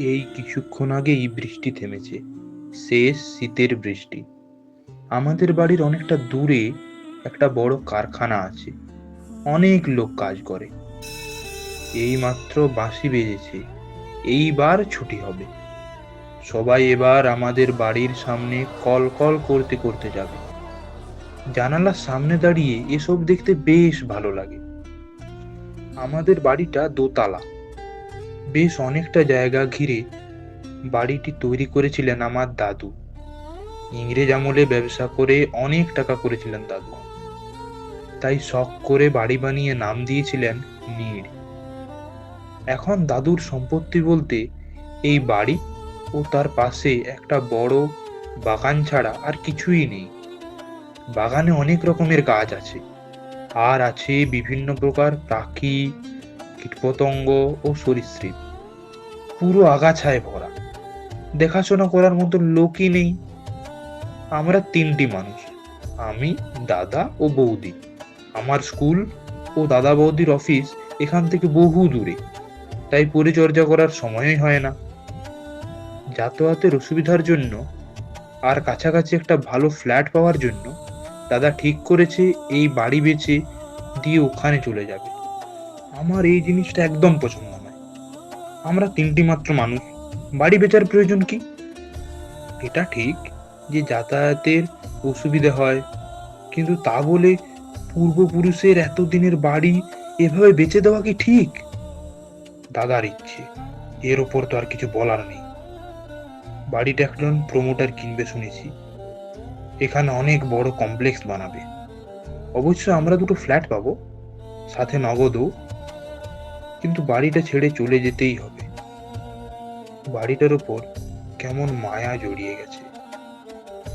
এই কিছুক্ষণ আগেই বৃষ্টি থেমেছে, শেষ শীতের বৃষ্টি। আমাদের বাড়ির অনেকটা দূরে একটা বড় কারখানা আছে, অনেক লোক কাজ করে। এইমাত্র বাঁশি বেজেছে, এইবার ছুটি হবে। সবাই এবার আমাদের বাড়ির সামনে কল কল করতে করতে যাবে। জানালার সামনে দাঁড়িয়ে এসব দেখতে বেশ ভালো লাগে। আমাদের বাড়িটা দোতলা, বেশ অনেকটা জায়গা ঘিরে। বাড়িটি তৈরি করেছিলেন আমার দাদু। ইংরেজ আমলে ব্যবসা করে অনেক টাকা করেছিলেন দাদু, তাই শখ করে বাড়ি বানিয়ে নাম দিয়েছিলেন নীড়। এখন দাদুর সম্পত্তি বলতে এই বাড়ি ও তার পাশে একটা বড় বাগান ছাড়া আর কিছুই নেই। বাগানে অনেক রকমের গাছ আছে, আর আছে বিভিন্ন প্রকার পাখি, কীটপতঙ্গ ও সরীসৃপ। পুরো আগাছায় ভরা, দেখাশোনা করার মতো লোকই নেই। আমরা তিনটি মানুষ, আমি, দাদা ও বৌদি। আমার স্কুল ও দাদা বৌদির অফিস এখান থেকে বহু দূরে, তাই পরিচর্যা করার সময়ই হয় না। যাতায়াতের অসুবিধার জন্য আর কাছাকাছি একটা ভালো ফ্ল্যাট পাওয়ার জন্য দাদা ঠিক করেছে এই বাড়ি বেচে দিয়ে ওখানে চলে যাবে। আমার এই জিনিসটা একদম পছন্দ নয়। আমরা তিনটি মাত্র মানুষ, বাড়ি বেচার প্রয়োজন কি? এটা ঠিক যে যাতায়াতের অসুবিধা হয়, কিন্তু তা বলে পূর্বপুরুষের এতদিনের বাড়ি এভাবে বেচে দেওয়া কি ঠিক? দাদার ইচ্ছে, এর ওপর তো আর কিছু বলার নেই। বাড়িটা একজন প্রমোটার কিনবে শুনেছি, এখানে অনেক বড় কমপ্লেক্স বানাবে। অবশ্য আমরা দুটো ফ্ল্যাট পাবো, সাথে নগদও। কিন্তু বাড়িটা ছেড়ে চলে যেতেই হবে। বাড়িটার ওপর কেমন মায়া জড়িয়ে গেছে,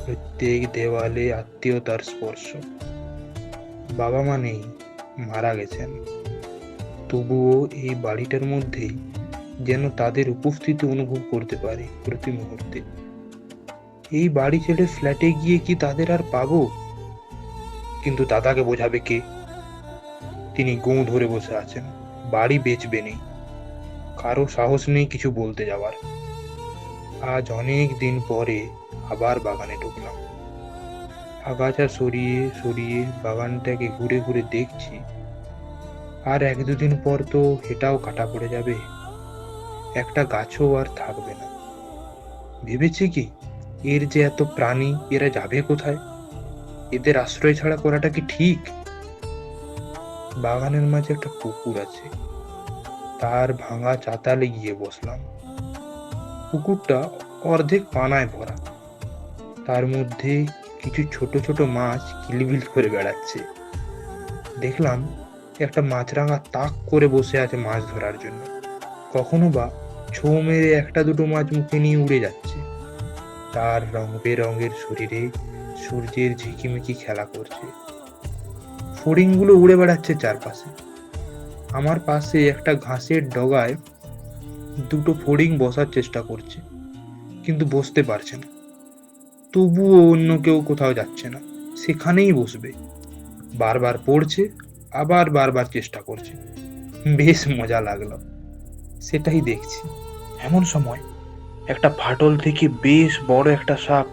প্রত্যেক দেওয়ালে আত্মীয়তার স্পর্শ। বাবা মা নেই, মারা গেছেন, তবুও এই বাড়িটার মধ্যেই যেন তাদের উপস্থিতি অনুভব করতে পারি প্রতি মুহূর্তে। এই বাড়ি ছেড়ে ফ্ল্যাটে গিয়ে কি তাদের আর পাবো? কিন্তু দাদাকে বোঝাবে কে? তিনি গোঁ ধরে বসে আছেন, বাড়ি বেচবে নেই। কারো সাহস নেই কিছু বলতে যাওয়ার। আজ অনেক দিন পরে আবার বাগানে ঢুকলাম। আগাছা সরিয়ে সরিয়ে বাগানটাকে ঘুরে ঘুরে দেখছি। আর এক দুদিন পর তো এটাও কাটা পড়ে যাবে, একটা গাছও আর থাকবে না। ভেবেছি কি, এর যে এত প্রাণী, এরা যাবে কোথায়? এদের আশ্রয় ছাড়া করাটা কি ঠিক? বাগানের মাঝে একটা পুকুর আছে, তার ভাঙা চাতালে গিয়ে বসলাম। পুকুরটা অর্ধেক পানায় ভরা, তার মধ্যে কিছু ছোট ছোট মাছ কিলবিল করে বেড়াচ্ছে। দেখলাম একটা মাছরাঙা তাক করে বসে আছে মাছ ধরার জন্য। কখনো বা ছোঁ মেরে একটা দুটো মাছ মুখে নিয়ে উড়ে যাচ্ছে। তার রং বেরঙের শরীরে সূর্যের ঝিকিমিকি খেলা করছে। ফড়িংগুলো উড়ে বেড়াচ্ছে চারপাশে। আমার পাশে একটা ঘাসের ডগায় দুটো ফড়িং বসার চেষ্টা করছে, কিন্তু বসতে পারছে না। তবুও অন্য কেউ কোথাও যাচ্ছে না, সেখানেই বসবে। বারবার পড়ছে, আবার বারবার চেষ্টা করছে। বেশ মজা লাগলো, সেটাই দেখছি। এমন সময় একটা ফাটল থেকে বেশ বড় একটা সাপ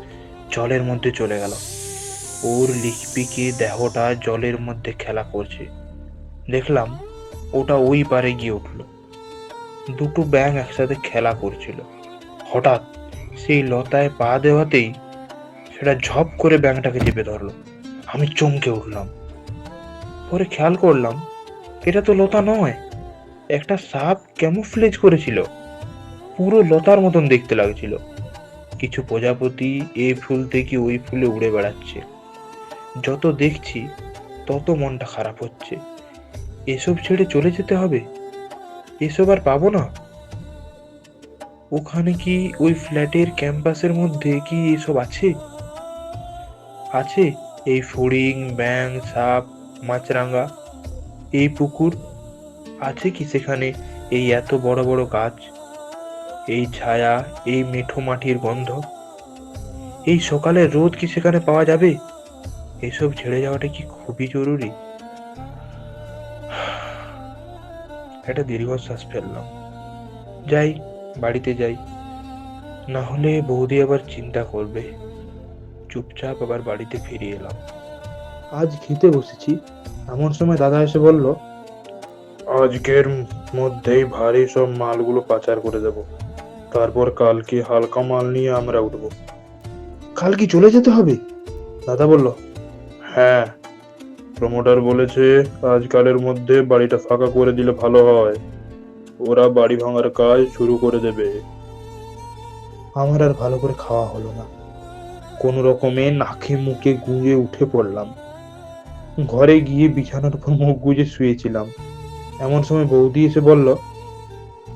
জলের মধ্যে চলে গেল। ওর লিকপিকে দেহটা জলের মধ্যে খেলা করছে। দেখলাম ওটা ওই পারে গিয়ে উঠলো। দুটো ব্যাঙ একসাথে খেলা করছিল। হঠাৎ সেই লতায় পা দেওয়াতেই সেটা ঝপ করে ব্যাঙটাকে চেপে ধরলো। আমি চমকে উঠলাম। পরে খেয়াল করলাম এটা তো লতা নয়, একটা সাপ ক্যামোফ্লেজ করেছিল। পুরো লতার মতন দেখতে লাগছিল। কিছু প্রজাপতি এই ফুল থেকে ওই ফুলে উড়ে বেড়াচ্ছে। যত দেখছি তত মনটা খারাপ হচ্ছে। এসব ছেড়ে চলে যেতে হবে, এসব আর পাবো না। ওখানে কি ওই ফ্ল্যাটের ক্যাম্পাসের মধ্যে কি এসব আছে? আছে এই ফড়িং, ব্যাঙ, সাপ, মাছরাঙা, এই পুকুর? আছে কি সেখানে এই এত বড় বড় গাছ, এই ছায়া, এই মেঠো মাটির গন্ধ, এই সকালের রোদ কি সেখানে পাওয়া যাবে? এসব ছেড়ে যাওয়াটা কি খুবই জরুরি? একটা দীর্ঘশ্বাস ফেললাম। যাই, বাড়িতে যাই, না হলে বৌদি আবার চিন্তা করবে। চুপচাপ আবার বাড়িতে ফিরে এলাম। আজ খেতে বসেছি, এমন সময় দাদা এসে বলল, আজকের মধ্যেই ভারী সব মালগুলো পাচার করে দেব, তারপর কালকে হালকা মাল নিয়ে আমরা উঠবো। কাল কি চলে যেতে হবে? দাদা বলল, হ্যাঁ, প্রমোটার বলেছে আজকালের মধ্যে বাড়িটা ফাঁকা করে দিলে ভালো হয়, ওরা বাড়ি ভাঙার কাজ শুরু করে দেবে। আমার আর ভালো করে খাওয়া হলো না, কোন রকমে নাকে মুখে গুঁজে উঠে পড়লাম। ঘরে গিয়ে বিছানার উপর মুখ গুজে শুয়েছিলাম। এমন সময় বৌদি এসে বলল,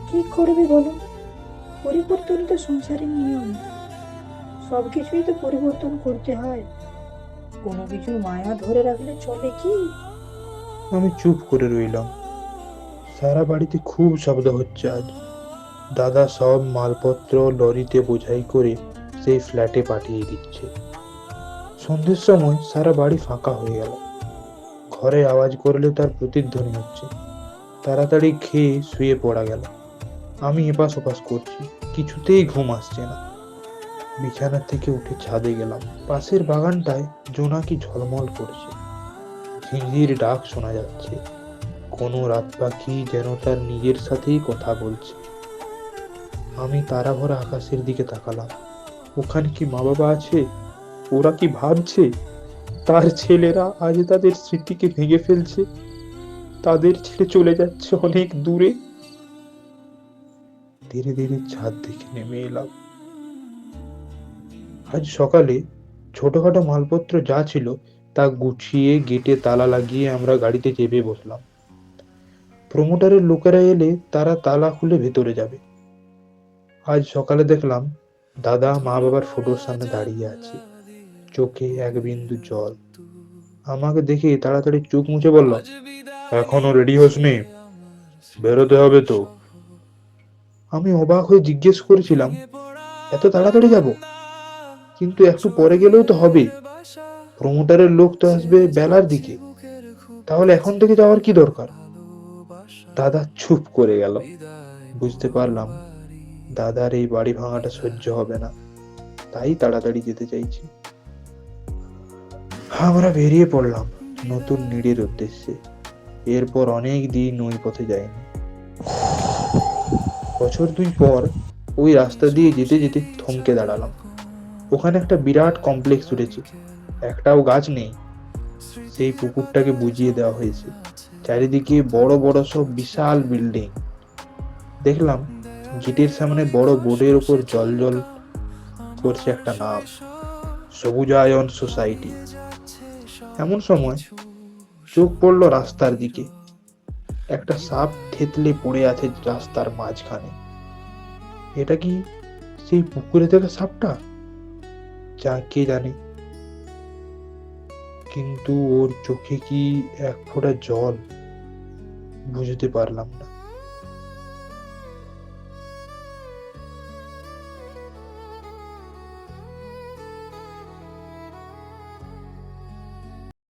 কি করবি বলো, পরিবর্তনই তো সংসারের নিয়ম, সবকিছুই তো পরিবর্তন করতে হয়, কোনো কিছুর মায়া ধরে রাখলে চলে কি? আমি চুপ করে রইলাম। সারা বাড়িতে খুব শব্দ হচ্ছে আজ। দাদা সব মালপত্র লরিতে বোঝাই করে সেই ফ্ল্যাটে পাঠিয়ে দিচ্ছে। সন্ধ্যের সময় সারা বাড়ি ফাঁকা হয়ে গেল। ঘরে আওয়াজ করলে তার প্রতিধ্বনি হচ্ছে। তাড়াতাড়ি খেয়ে শুয়ে পড়া গেল। আমি এপাশ ওপাশ করছি, কিছুতেই ঘুম আসছে না। বিছানা থেকে উঠে ছাদে গেলাম। পাশের বাগানটায় জোনাকি ঝলমল করছে, ঝিঁঝির ডাক শোনা যাচ্ছে। কোনো রাত পাখি যেন তার নিজের সাথেই কথা বলছে। আমি তারা ভরা আকাশের দিকে তাকালাম। ওখানে কি মা বাবা আছে? ওরা কি ভাবছে? তার ছেলেরা আজ তাদের স্মৃতিকে ভেঙে ফেলছে, তাদের ছেড়ে চলে যাচ্ছে অনেক দূরে। ধীরে ধীরে ছাদ থেকে নেমে এলাম। আজ সকালে ছোটখাটো মালপত্র যা ছিল তা গুছিয়ে গেটে তালা লাগিয়ে আমরা গাড়িতে চেপে বসলাম। প্রমোটারের লোকেরা এলে তারা তালা খুলে ভেতরে যাবে। আজ সকালে দেখলাম দাদা মা বাবার ফটোর সামনে দাঁড়িয়ে আছে, চোখে এক বিন্দু জল। আমাকে দেখে তাড়াতাড়ি চোখ মুছে বলল, এখনো রেডি হসনি? বেরোতে হবে তো। আমি অবাক হয়ে জিজ্ঞেস করেছিলাম, এত তাড়াতাড়ি যাব? কিন্তু একটু পরে গেলেও তো হবে, প্রমোটারের লোক তো আসবে বেলার দিকে, তাহলে এখন থেকে যাওয়ার কি দরকার? দাদা চুপ করে গেল। বুঝতে পারলাম দাদার এই বাড়ি ভাঙাটা সহ্য হবে না, তাই তাড়াতাড়ি যেতে চাইছি। আমরা বেরিয়ে পড়লাম নতুন নিড়ের উদ্দেশ্যে। এরপর অনেক দিন ওই পথে যাইনি। বছর দুই পর ওই রাস্তা দিয়ে যেতে যেতে থমকে দাঁড়ালাম। ওখানে একটা বিরাট কমপ্লেক্স উঠেছে, একটাও গাছ নেই। সেই পুকুরটাকে বুঝিয়ে দেওয়া হয়েছে, চারিদিকে বড় বড় সব বিশাল বিল্ডিং। দেখলাম গেটের সামনে বড় বোর্ডের উপর জল জল করছে একটা নাম, সবুজায়ন সোসাইটি। এমন সময় চোখ পড়লো রাস্তার দিকে। একটা সাপ থেতলে পড়ে আছে রাস্তার মাঝখানে। এটা কি সেই পুকুরে থেকে সাপটা? যা কে জানে, কিন্তু ওর চোখে কি এক ফোঁটা জল? বুঝতে পারলাম না।